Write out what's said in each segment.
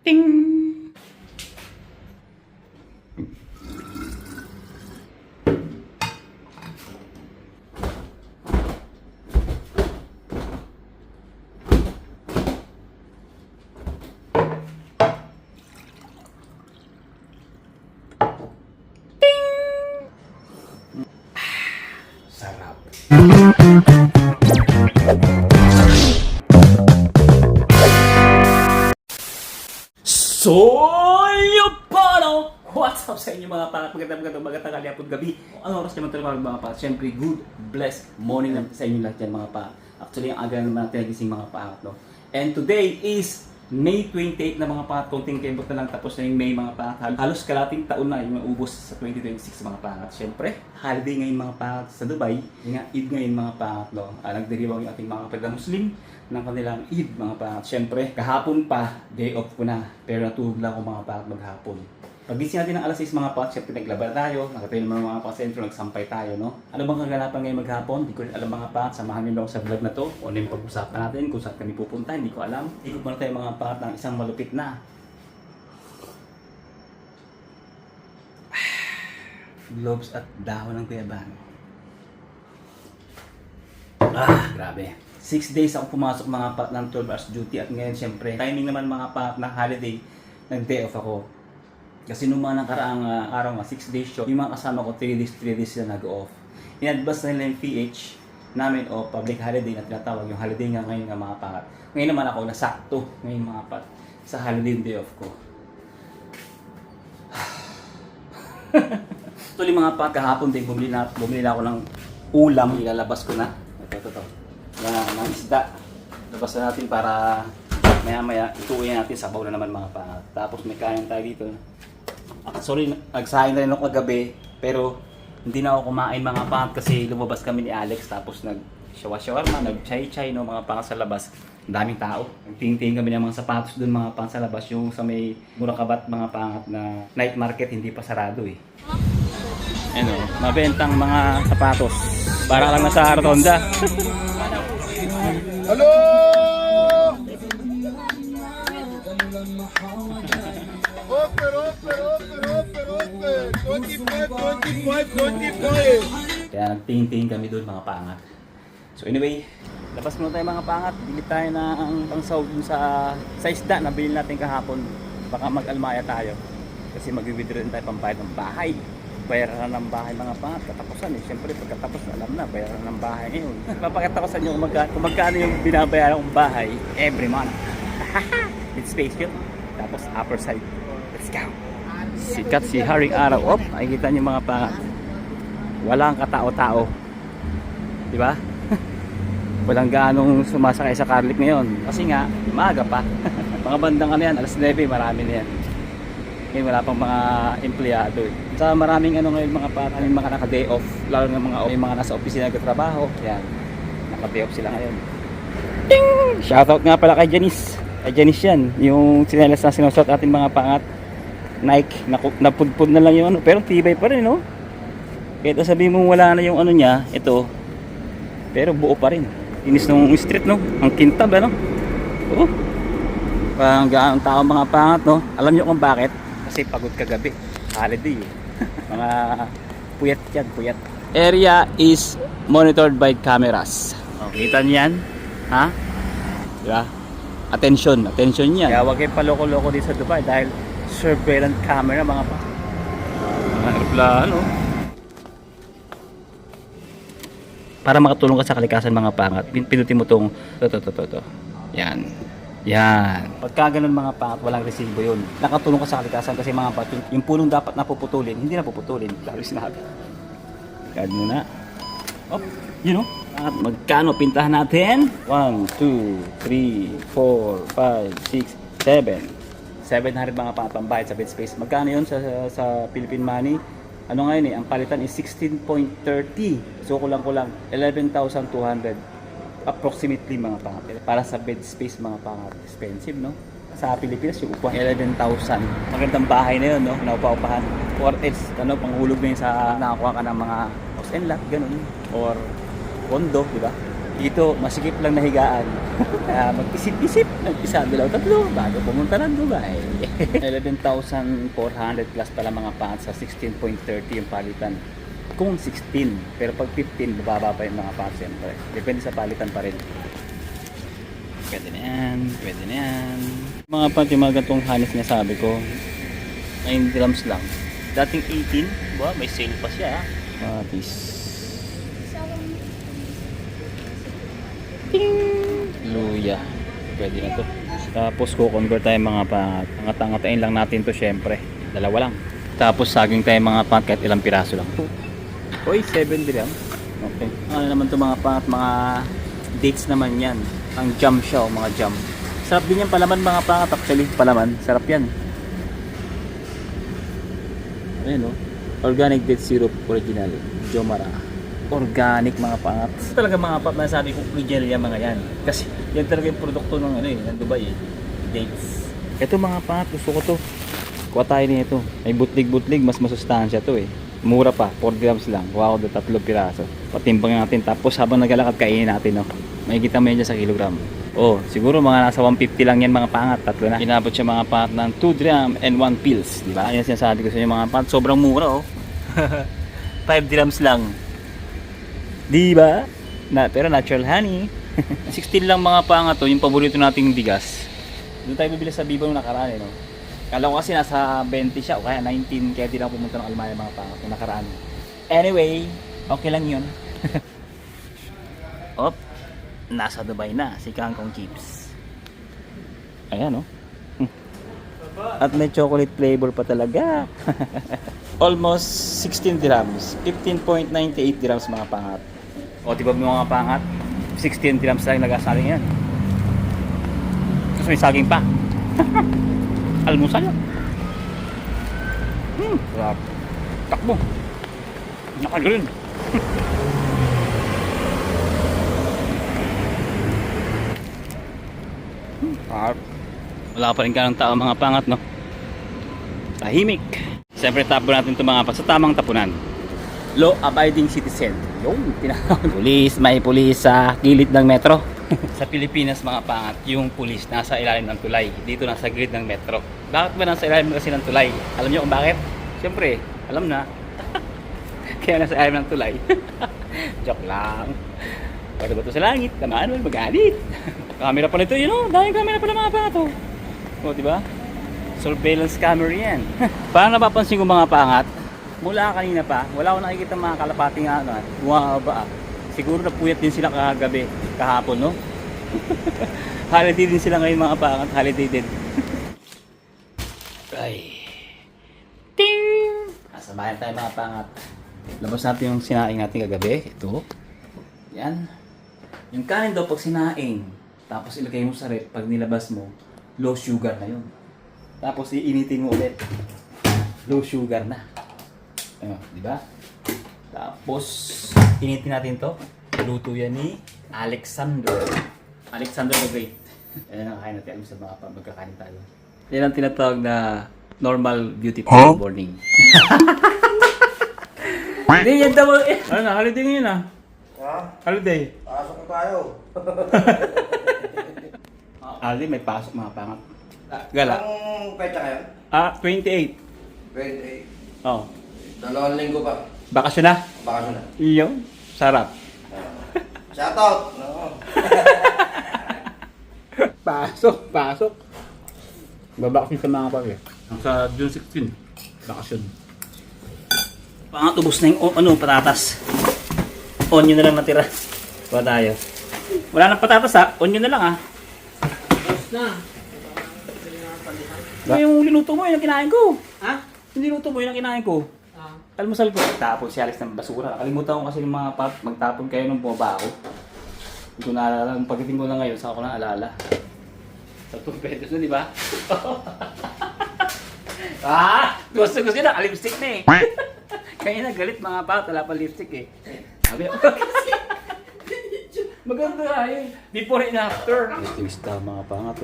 Ting! Sarap. So, yung pano! What's up sa inyo mga pangat? Magandang kalihapon gabi. Ano oras naman talaga mga pangat? Siyempre, good, blessed morning naman sa inyo lahat yan mga pangat. Actually, ang aga naman natin nagising mga pangat, no? And today is May 28 na mga pangat. Konting kembot na lang tapos na yung May mga pangat. Halos kalating taon na yung ubos sa 2026 mga pangat. Siyempre, holiday ngayon mga pangat sa Dubai. Yung nga, Eid ngayon mga pangat, no? Nagdiriwang yung ating mga kapatid na Muslim ng kanilang Eid mga pangat. Siyempre, kahapon pa, day off ko na. Pero natulog lang ako mga pangat maghapon. Pagising natin ng alas 6 mga pangat, siyempre naglaba tayo. Nakatayo naman mga pasentro, nagsampay tayo, no? Ano bang kaganapan ngayon maghapon? Hindi ko rin alam mga pangat. Samahan niyo ako sa vlog na to. O ano yung pag-usapan natin, kung saan kami pupunta, hindi ko alam. Ikot muna tayo mga pangat ng isang malupit na gloves at dahon ng guyabano. Grabe. 6 days ako pumasok mga pat ng 12 hours duty at ngayon siyempre timing naman mga pat na holiday, nag-day off ako. Kasi nung mga nakaraang araw nga, 6 days show, yung mga kasama ko 3 days sila nag-off. In-advance na nila yung PH namin o public holiday na tinatawag, yung holiday nga ngayon nga mga pangat. Ngayon naman ako nasakto ngayon mga pat sa holiday day off ko. Actually mga pat, kahapon din bumili na ako ng ulam, ilalabas ko na. Ito. Ng isda. Labas na natin para maya ituin natin, sabaw na naman mga pangat. Tapos may kain tayo dito. Sorry, nagsahin na rin ako kagabi, pero hindi na ako kumain mga pangat kasi lumabas kami ni Alex tapos nag-shawarma, nag-chay-chay no mga pangat sa labas. Ang daming tao. Nagtingin kami ng mga sapatos doon mga pangat sa labas, yung sa may Murakabat mga pangat na night market, hindi pa sarado eh. Ano, mabentang mga sapatos. Para lang nasa Rotonda. Hello! Open! 25! Kaya nagtingin-tingin kami doon mga pangat. So anyway, labas muna tayo mga pangat. Bili tayo ng pangsahog dun sa isda na bilhin natin kahapon. Baka mag-almaya tayo. Kasi mag-withdraw din tayo pambayad ng bahay. Bayaran ng bahay mga pangat. Katapusan eh. Siyempre pagkatapos alam na, bayaran ng bahay ngayon. Papakatapusan nyo kung magkano yung binabayaran ng bahay every month. It's space yun. Tapos upper side. Let's go. Sikat si Haring Araw. Op, makikita nyo mga pangat. Walang katao-tao. Diba? Walang ganong sumasakay sa Carlick ngayon. Kasi nga, maaga pa. Mga bandang ano yan, alas 9, marami na yan. Ngayon wala pang mga empleyado eh. Sa maraming ano ngayon mga pangat, mga naka-day off. Lalo ng mga nasa opisina nagtatrabaho. Yan, naka-day off sila ngayon. Ding! Shoutout nga pala kay Janice. Kay Janice yan, yung sinelas na sinusot ating mga pangat. Nike, napudpud na lang yung ano, pero tibay pa rin, no? Kahit sabihin mo wala na yung ano niya, ito, pero buo pa rin. Inis nung street, no? Ang kintab, ano? Oo. Parang gaang tao mga pangat, no? Alam niyo kung bakit? Kasi pagod kagabi. Holiday, eh. Mga puyat yan, puyat. Area is monitored by cameras. O, kita niyan? Ha? Diba? Attention yan. Kaya huwag kayong paloko-loko dito sa Dubai dahil surveillance camera mga pa. Mga aeroplano. Para makatulong ka sa kalikasan mga pangat, pinutin mo tong to. Yan. Pagka ganun mga pangat, walang resibo yun. Nakatulong ka sa kalikasan kasi mga pangat, yung punong dapat napuputulin, hindi napuputulin. Lalo sinabi. Card muna. Op, yun o. At magkano pintahan natin? 1, 2, 3, 4, 5, 6, 7. 700 mga pambayad sa bed space. Magkano yun sa Philippine money? Ano ngayon eh, ang palitan is 16.30. So kulang 11,200 approximately mga pangat. Para sa bed space mga pangat, expensive no? Sa Pilipinas yung upuan 11,000. Magandang bahay na yun no, naupa-upahan. Or else, ano, panghulog na yun sa nakakuha ka ng mga house and lot, ganun. Or condo, di ba? Dito, masikip lang na higaan. Kaya mag-isip-isip, nag-isa, dalaw, tatlo, bago pumunta ng Dubai. 11,400 plus pala mga pants sa 16.30 yung palitan. Kung 16, pero pag 15, bababa pa yung mga pants siyempre. Depende sa palitan pa rin. Pwede na yan, pwede na yan. Mga pants, yung mga gantong hanis niya sabi ko, 9 dirhams lang. Dating 18, ba, may sale pa siya. Matis. Luya. Pwede na to. Tapos ko-convert tayo mga pangat. Angat-angatain lang natin to syempre. Dalawa lang. Tapos saging tayo mga pangat kahit ilang piraso lang. Oy, 7 dirham. Okay. Ano naman to mga pangat, mga dates naman yan. Ang jam siya o mga jam. Sarap din yan palaman mga pangat actually. Palaman, sarap yan. Ayan o. Organic date syrup original. Jomara. Organic mga pangat. Ito talaga mga pangat na sabi ko original yan mga yan. Kasi yan talaga yung produkto ng ng Dubai dates. Ito mga pangat, gusto ko to. Kuha tayo nito. May butlig-butlig, mas masustansya to Mura pa, 4 grams lang. Wow, do 3 piraso. Patimbang natin tapos habang naglalakad kainin natin Makikita mo yan dyan sa kilogram. Siguro mga nasa 150 lang yan mga pangat. Tatlo na. Inabot siya mga pangat ng 2 dram and 1 pills. Diba? Yan sinasabi ko sa inyo mga pangat. Sobrang mura 5 dirhams lang. Diba? Pero natural honey. 16 lang mga pangat yung paborito nating bigas. Doon tayo bibili sa Biba nung nakaraan Kala ko kasi nasa 20 siya o kaya 19 kaya di lang pumunta ng Almaya mga pangat nung nakaraan. Anyway, okay lang yun. Nasa Dubai na si Kangkong Chips. Ayan At may chocolate flavor pa talaga. Almost 16 dirhams. 15.98 dirhams mga pangat. Diba mga pangat? 16 dirhams lang nagasaling yan. Tapos may saging pa. Almusal lang. Sarap. Takbo. Naka-green. Wala pa rin ka ng tao mga pangat tahimik. Siyempre tapo natin ito mga sa tamang tapunan. Law abiding citizen. Yung tinatawag. May pulis sa gilid ng metro. Sa Pilipinas mga pangat, yung pulis nasa ilalim ng tulay. Dito nasa grid ng metro. Bakit ba nasa ilalim kasi ng tulay? Alam niyo kung bakit? Siyempre, alam na. Kaya nasa ilalim ng tulay. Joke lang. Pwede ba ito sa langit? Tamaan mo, magalit. Camera pala ito, dahil camera pala mga pangat diba? Surveillance camera yan. Parang napapansin ko mga pangat, mula kanina pa, wala akong nakikita mga kalapati nga bumababa. Siguro napuyat din sila kagabi, kahapon Holiday din sila ngayon mga pangat, holiday din. Ay. Ting! Nasa bayan tayo mga pangat. Labas natin yung sinaing natin kagabi. Ito. Yan. Yung kanin daw pag sinaing, tapos ilagay mo sa rep, pag nilabas mo, low sugar na yun. Tapos iinitin mo ulit. Low sugar na. Ayun, di ba? Tapos, initin natin to. Luto yan ni Alexander. Alexander the Great. Ayan ang kain natin. Alam sa mga magkakain tayo. Yan ang tinatawag na normal beautiful morning. Hindi, yan daw. Ano na, holiday ngayon Holiday. Pasok na tayo. Holiday, may pasok mga pangat. Gala. Anong petsa ngayon? 28. 28. 2 linggo pa. Bakasyon na. Bakasyon na. Iyo. Sarap. Shoutout! Pasok. Babakasyon sa mga pag sa June 16. Bakasyon. Pangat, ubos na yung patatas. Onion na lang natira. Wala tayo. Wala nang patatas onion na lang Ubos na. Yung linuto mo, yun ang kinain ko. Yung linuto mo, yun ang kinain ko. Almusal ko. Tapon si Alex ng basura. Nakalimutan ko kasi yung mga magtapon kayo nung bumaba ako. Hindi ko naalala. Pagdating ko na ngayon, saka ko na alala. Sa 2 pesos na, di ba? Gusto na. Lipstick na Kaya na galit mga pat. Wala pa lipstick Sabi maganda yun. Before and after. Ito yung isda mga pangat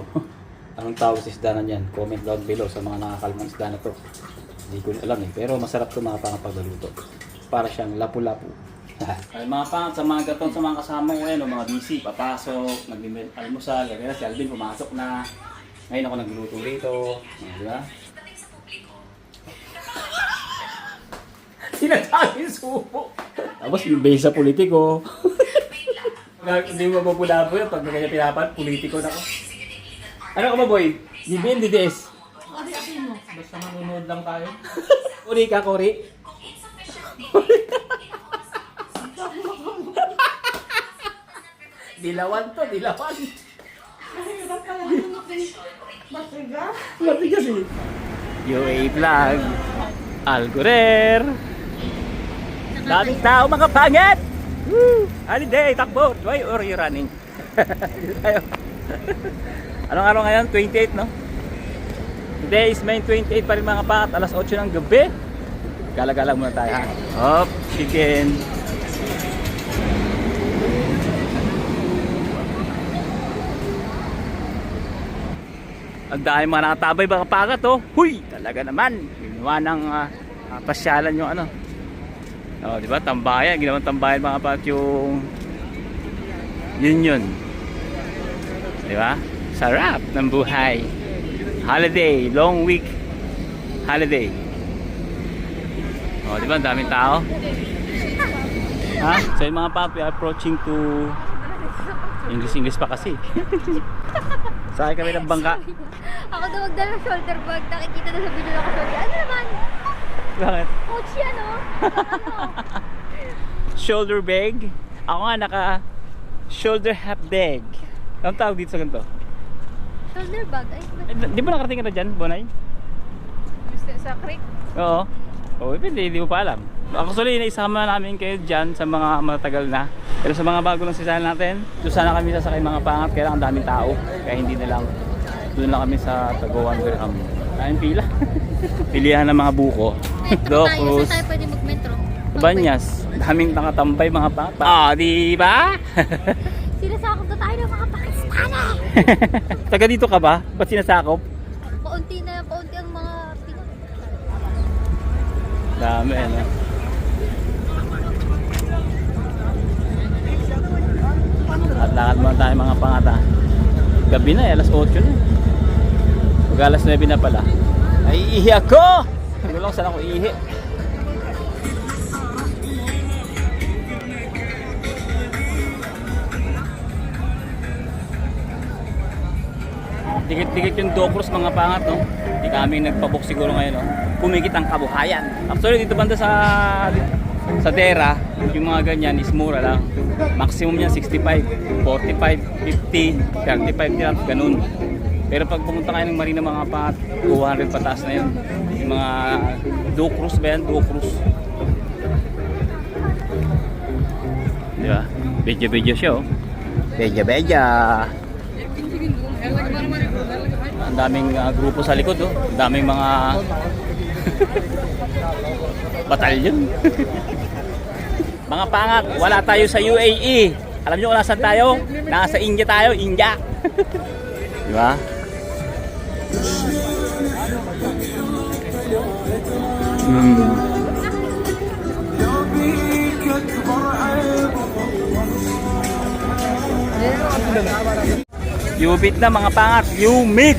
Anong tawag sa isda na yan? Comment down below sa mga nakakalmang isda na to. Hindi ko alam pero masarap ito mga pangat pagluto. Para siyang lapu-lapu. Ay, mga pangat sa mga gatong sa mga kasama ko yan, mga busy, papasok, nag-almusal, kaya si Alvin pumasok na. Ngayon ako nagluluto rito, di ba? Sinasabing supo. Tapos yung base sa politiko. Hindi mo mapupula po yun pag kanya pinapat, politiko na ko. Ano ka ba boy? DBM, DDS? Ano? Basta manunood lang tayo. Kori ka, Kori? Dilawan to, dilawan. Mahirap pala hanap din. Matiga? Mati kasi. UA Vlog. Algurer. Daming tao mga pangit. Woo! Holiday, takbo. Why or you running? Tayo. Anong araw ngayon? 28, no? Today is May 28 pa rin mga pangat. Alas 8 ng gabi. Gala-gala muna tayo ha. Hop, chicken. Ang dahil mga nakatabay mga pangat oh. Huy! Talaga naman. Ginawa ng pasyalan yung ano. Oh, di ba? Tambayan. Ginawang tambayan mga pangat yung yun. Di ba? Sarap ng buhay. Holiday, long week holiday. Oh, di ba? Ang daming tao. Ha? So yung mga papi approaching to English pa kasi. Sakay kami ng bangka. Ako daw magdala ng shoulder bag. Nakikita na sa video ako shoulder. Ano naman? Bakit? Coach yan oh. Ano? Shoulder bag. Ako nga naka shoulder half bag. Anong tawag dito sa ganito? Shoulder bag? Ay, Di ba nakarating ka na dyan, Bonay? Sa creek? Oo. Oo, hindi mo pa alam. Actually, naisama namin kayo dyan sa mga matagal na. Pero sa mga bago ng sisal natin, doon sana kami sasakay mga pangat. Kaya lang ang daming tao. Kaya hindi na lang. Doon lang kami sa Tagawan Berham. Ayun pila. Pilihan ng mga buko. Docus. Saan tayo pwede mag-metro? Banyas. Daming nakatambay mga pangat. Ah, di ba? Sinasakop na tayo ng mga Pakistani. Taga dito ka ba? Ba't sinasakop? Paunti ang mga Pinoy. Dami, ano? At lakad muna tayo mga pangata. Gabi na, alas 8 na. Pag alas 9 na pala. Ay, ihi ako! Ano lang, saan ako ihi? Dikit-dikit yung Docus mga pangat, no? Hindi kami nagpabok siguro ngayon, no? Kumikit ang kabuhayan. Actually, dito banda sa Dera, yung mga ganyan is mura lang. Maximum yan 65, 45, 50, 35 dirhams, ganun. Pero pag pumunta kayo ng Marina mga pangat, 200 pataas na yun. Yung mga Docus ba yan? Docus. Di ba? Bedya-bedya siya, oh. Bedya-bedya. Ang daming grupo sa likod, oh. Ang daming mga batalyon. Mga pangat, wala tayo sa UAE. Alam nyo kung nasan tayo? Nasa India tayo, India. Di ba? Yubit na mga pangat, Umid.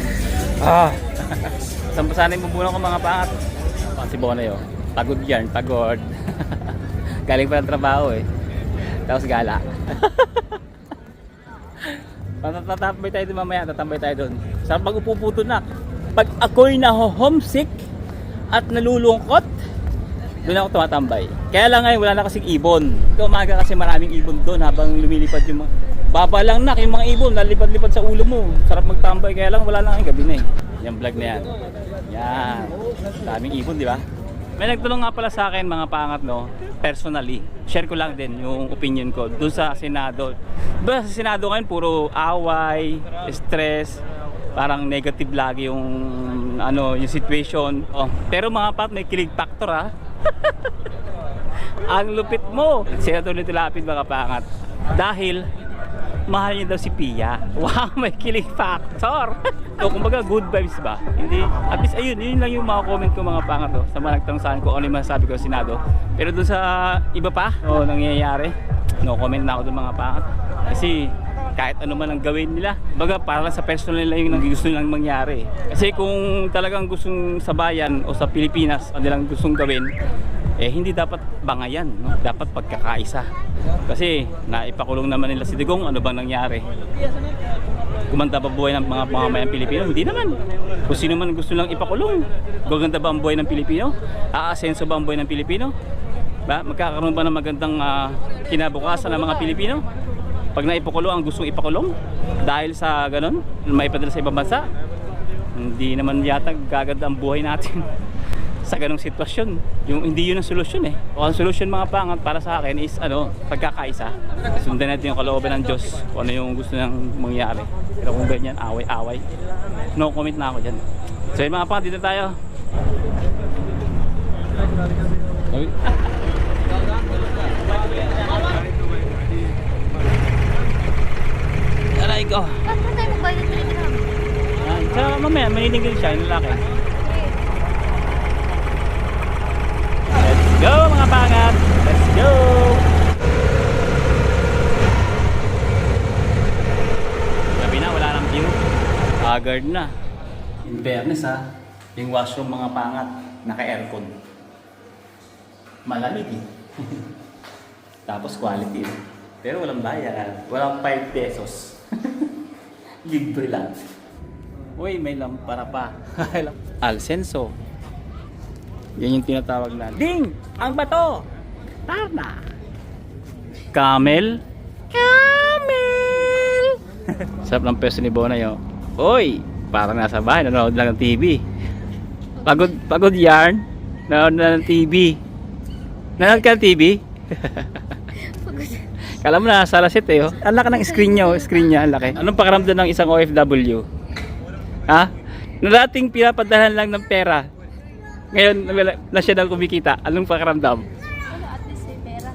Sampasanin mo muna ko mga pangat. Si Bonay, oh. Pagod yan, pagod. Galing pa ng trabaho eh. Tapos gala. Tatambay tayo doon mamaya, tatambay tayo doon. Sa pag-upuputo na. Pag ako'y homesick at nalulungkot, doon ako tumatambay. Kaya lang ngayon wala na kasing ibon. Ito umaga kasi maraming ibon doon habang lumilipad yung mga baba lang na yung mga ibon, lalipad-lipad sa ulo mo. Sarap magtambay, kaya lang wala lang yung gabi na eh. Yung vlog na yan. Yan. Daming ibon, di ba? May nagtanong nga pala sa akin mga pangat, no, personally. Share ko lang din yung opinion ko doon sa Senado. Diba sa Senado ngayon puro away, stress, parang negative lagi yung ano, yung situation. Oh, pero mga pat may kilig factor ha. Ang lupit mo. Senator Nito Lapid mga pangat. Dahil mahal niya daw si Pia. Wow, may kilig factor. So, kumbaga good vibes ba? Hindi, at least ayun, yun lang yung mga comment ko mga pangat sa mga nagtanong saan ko ano yung masasabi ko sa Senado. Pero doon sa iba pa, nangyayari, no comment na ako doon mga pangat. Kasi kahit ano man ang gawin nila, baga para lang sa personal nila yung gusto nilang mangyari. Kasi kung talagang gustong sa bayan o sa Pilipinas, ano nilang gustong gawin, hindi dapat bangayan, no? Dapat pagkakaisa. Kasi naipakulong naman nila si Digong, ano bang nangyari? Gumanda ba buhay ng mga mamamayang Pilipino? Hindi naman. Kung sino man gusto lang ipakulong, gaganda ba ang buhay ng Pilipino? Aasenso ba ang buhay ng Pilipino? Ba? Magkakaroon ba ng magandang kinabukasan ng mga Pilipino? Pag naipakulong ang gustong ipakulong dahil sa ganon, maipadala sa ibang bansa, hindi naman yata gaganda ang buhay natin sa ganong sitwasyon. Hindi yun ang solusyon eh. O ang solusyon mga pangat para sa akin is pagkakaisa. Sundan natin yung kalooban ng Diyos kung ano yung gusto nang mangyari. Pero kung ganyan, away-away, no comment na ako dyan. So yun mga pangat, dito tayo. Aray ko. Saan ba tayo magbayad ng telegram? Sa mamaya, manininggil siya, yung lalaki. Let's go mga pangat! Let's go! Gabi na, wala nang view. Haggard na. In fairness yung washroom mga pangat, naka-aircon. Malamig eh. Tapos quality eh. Pero walang bayad. Walang 5 pesos. Libre lang. Uy, may lampara pa. Alcenso. Yan yung tinatawag na ding! Ang bato! Tama! Camel? Camel! Sarap ng peso ni Bonay oh. Uy! Parang nasa bahay, nanonood lang ng TV. Pagod yarn? Nanonood na ng TV. Nanonood ka ng TV? Kala mo nasa lasit eh oh. Ang laki ng screen niya oh. Screen niya, ang laki. Anong pakiramdam ng isang OFW? Ha? Na dating pinapadalhan lang ng pera. Ngayon, na siya daw kumikita. Anong pakiramdam? At least may pera.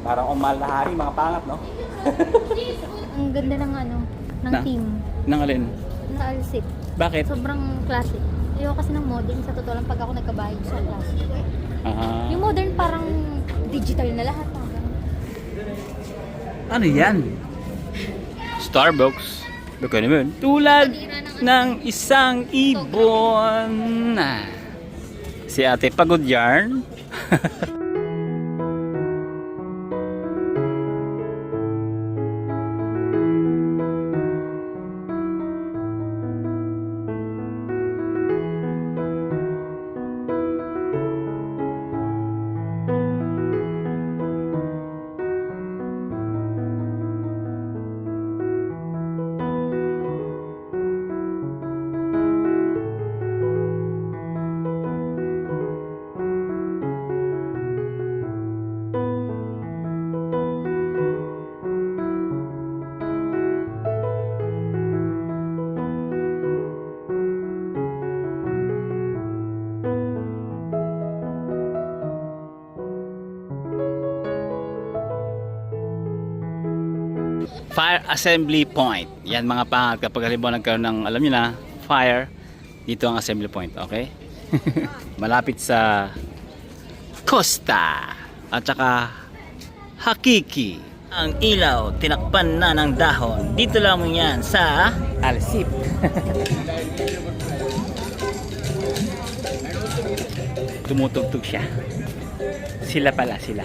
Parang umal na hari, mga pangat, no? Ang ganda ng ng team. Nang alin? Na Alsip. Bakit? Sobrang classic. Ayoko kasi ng modern. Sa totoo lang, pag ako nagkabahay sa classic. Yung modern parang digital na lahat. Ano yan? Starbucks. Baka naman. Tulad ng isang ibon. Si ate pagod yarn. Fire assembly point. Yan mga pangat kapag halimbawa nagkaroon ng alam niyo na fire, dito ang assembly point, okay? Malapit sa Costa at saka Hakiki. Ang ilaw tinakpan na ng dahon. Dito lang yan sa Alsip. Tumutugtog siya. Sila pala sila.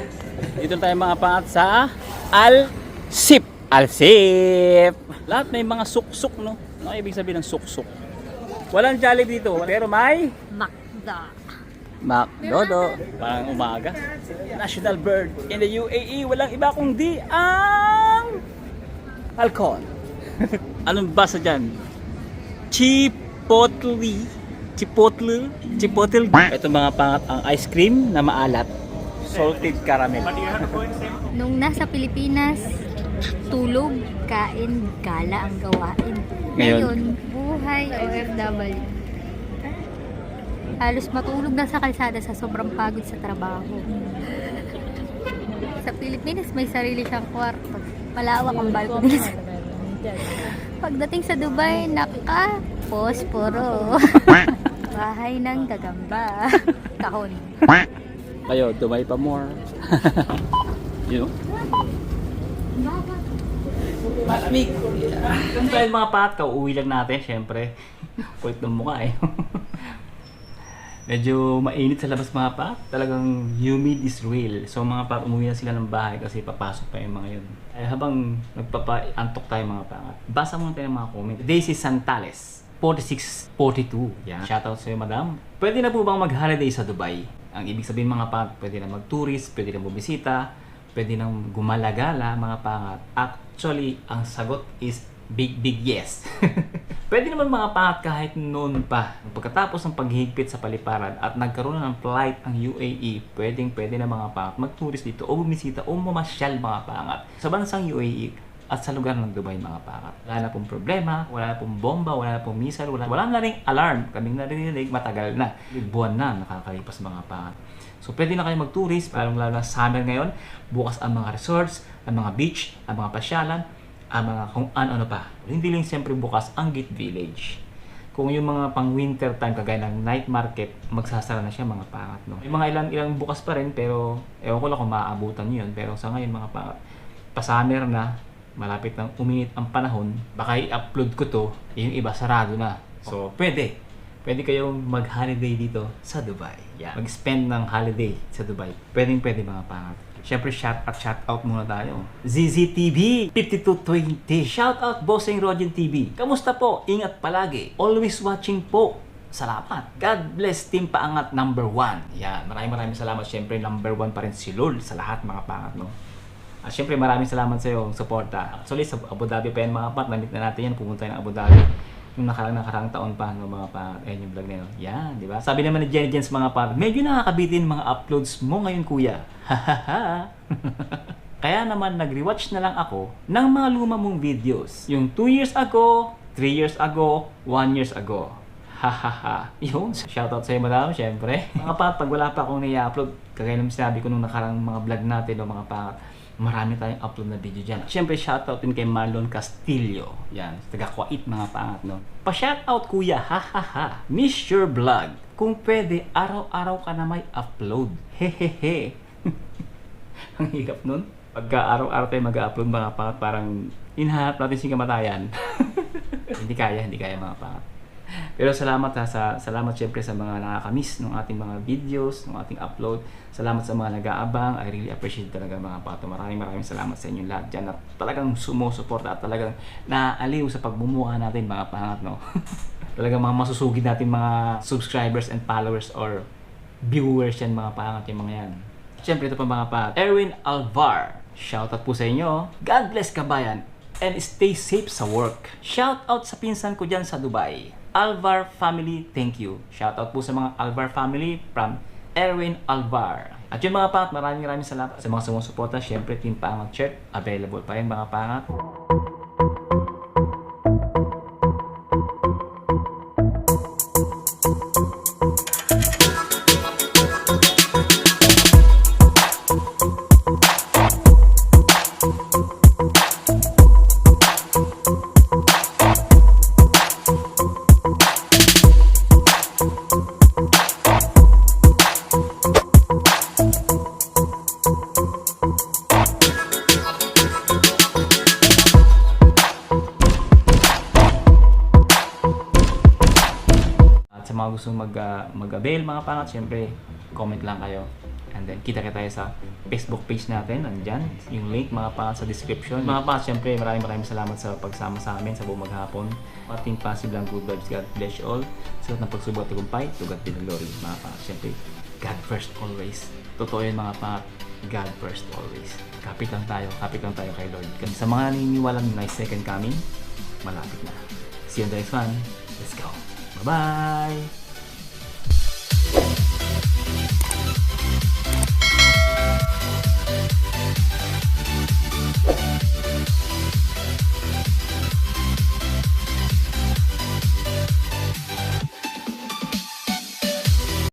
Dito tayo mga pangat sa Alsip. Alsip! Lahat may mga suksuk, no? Ano ibig sabihin ng suksuk? Walang Jollibee dito, pero may Makda. McDodo. Parang umaga. National bird in the UAE. Walang iba kundi ang halcon. Anong basa dyan? Chipotle. Ito mga pangat ang ice cream na maalat. Salted caramel. Nung nasa Pilipinas, tulog, kain, gala ang gawain. Ngayon, buhay OFW. Halos matulog na sa kalsada sa sobrang pagod sa trabaho. Sa Pilipinas, may sarili siyang kwarto. Malawak ang balcony. Pagdating sa Dubai, naka, posporo. Bahay ng gagamba. Kahon. Kayo, Dubai pa more. You know? Malamig. Kaya mga pat, kauwi lang natin, syempre. Kulit ng mukha eh. Medyo mainit sa labas mga pat. Talagang humid is real. So mga pat, umuwi na sila ng bahay kasi papasok pa yung mga yun. Ay, habang nagpapa-antok tayo mga pat, basa muna tayo ng mga comment. Daisy Santales, 4642. Yan. Shoutout sa'yo madam. Pwede na po bang mag-holiday sa Dubai? Ang ibig sabihin mga pat, pwede na mag-tourist, pwede na bumisita, pwede nang gumalagala mga pangat. Actually, ang sagot is big yes. Pwede naman mga pangat kahit noon pa. Pagkatapos ng paghigpit sa paliparan at nagkaroon ng flight ang UAE, pwede na mga pangat mag-tourist dito o bumisita o mamasyal mga pangat sa bansang UAE at sa lugar ng Dubai mga pangat. Wala na pong problema, wala na pong bomba, wala na pong missile, wala na ring alarm. Kaming narinig matagal na. Buwan na nakakalipas mga pangat. So pwede na kayo mag-tourist, lalo na summer ngayon, bukas ang mga resorts, ang mga beach, ang mga pasyalan, ang mga kung ano pa. Hindi lang siyempre bukas ang Gate Village. Kung yung mga pang winter time kagaya ng night market, magsasara na siya mga pangat. No? Yung mga ilang bukas pa rin, pero ewan ko lang kung maaabutan yun. Pero sa ngayon mga pangat, pa-summer na, malapit nang uminit ang panahon, baka i-upload ko to, yung iba sarado na. So pwede kayong mag-holiday dito sa Dubai. Yeah. Mag-spend ng holiday sa Dubai. Pwede mga pangat. Siyempre, shout out muna tayo. ZZTV 5220. Shout out Bossing Rogen TV. Kamusta po? Ingat palagi. Always watching po. Salamat. God bless Team Paangat #1. Yan. Maraming salamat. Siyempre, #1 pa rin si Lord sa lahat mga pangat, no? At siyempre, maraming salamat sa iyo, suporta. Actually, sa Abu Dhabi pa yan mga pat. Namit na natin yan. Pumunta ng Abu Dhabi. Yung nakarang taon pa ng mga pangat. Ayun yung vlog na yun. Yan, di ba? Sabi naman ni Jenny Jens mga pangat, medyo nakakabitin mga uploads mo ngayon kuya. Hahaha. Kaya naman nag-rewatch na lang ako ng mga luma mong videos. Yung 2 years ago, 3 years ago, 1 years ago. Hahaha. Yun. Shoutout sa'yo madam, syempre. Mga pangat, pag wala pa akong nai-upload, kagaya naman sinabi ko nung nakarang mga vlog natin o mga pangat, marami tayong upload na video dyan. Siyempre, shoutout din kay Marlon Castillo. Yan, taga Kuwait mga pangat, no? Pa-shoutout kuya, hahaha. Miss your vlog. Kung pwede, araw-araw ka na may upload. Hehehe. Ang hirap nun. Pagka araw-araw tayo mag-upload mga pangat, parang hinahanap natin si kamatayan. Hindi kaya mga pangat. Pero salamat salamat syempre sa mga nakakamiss ng ating mga videos, ng ating upload. Salamat sa mga nag-aabang. I really appreciate talaga mga pato. Maraming salamat sa inyong lahat dyan at talagang sumusuporta at talagang naaaliw sa pagbumuha natin mga pangat, no? Talagang mga masusugid natin mga subscribers and followers or viewers yan mga pangat yung mga yan. Syempre ito pa mga pangat. Erwin Alvar. Shoutout po sa inyo. God bless kabayan and stay safe sa work. Shoutout sa pinsan ko dyan sa Dubai. Alvar family, thank you. Shoutout po sa mga Alvar family from Erwin Alvar. At yun mga pangat, maraming salamat sa mga sumusuporta. Siyempre, Team Paangat Shirt, available pa rin mga pangat. Sa mga gusto mag-avail mga pangat, syempre comment lang kayo. And then kita tayo sa Facebook page natin, nandyan yung link mga pangat sa description. Mga pangat, syempre maraming salamat sa pagsama sa amin sa buong maghapon. Ating possible ang good vibes, God bless you all. Sa lahat ng pagsubok at tagumpay, to God be the glory mga pangat. Syempre, God first always. Totoo yun mga pangat, God first always. Kapit lang tayo kay Lord. Kasi sa mga naniniwalang may second coming, malapit na. See you on the next one. Let's go. Bye-bye!